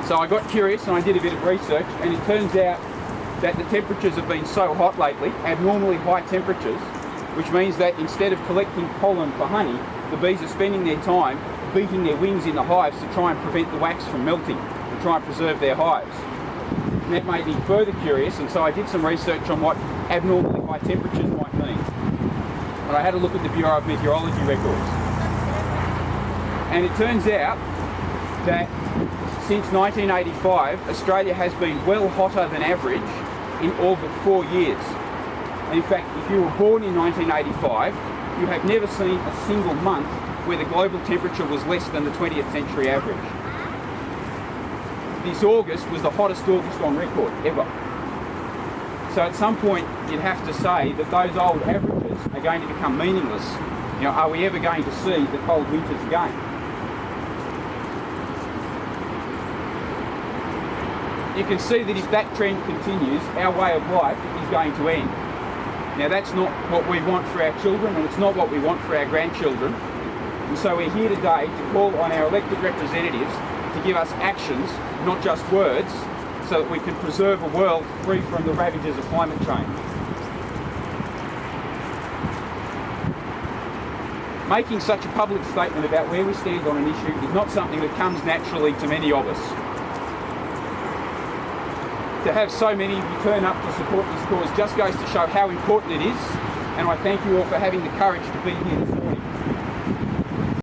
So I got curious and I did a bit of research, and it turns out that the temperatures have been so hot lately, abnormally high temperatures, which means that instead of collecting pollen for honey, the bees are spending their time beating their wings in the hives to try and prevent the wax from melting and try and preserve their hives. And that made me further curious, and so I did some research on what abnormally high temperatures might mean. And I had a look at the Bureau of Meteorology records. And it turns out that since 1985, Australia has been well hotter than average in all but 4 years. And in fact, if you were born in 1985, you have never seen a single month where the global temperature was less than the 20th century average. This August was the hottest August on record ever. So at some point you'd have to say that those old averages are going to become meaningless. You know, are we ever going to see the cold winters again? You can see that if that trend continues, our way of life is going to end. Now that's not what we want for our children, and it's not what we want for our grandchildren. And so we're here today to call on our elected representatives to give us actions, not just words, so that we can preserve a world free from the ravages of climate change. Making such a public statement about where we stand on an issue is not something that comes naturally to many of us. To have so many who turn up to support this cause just goes to show how important it is, and I thank you all for having the courage to be here this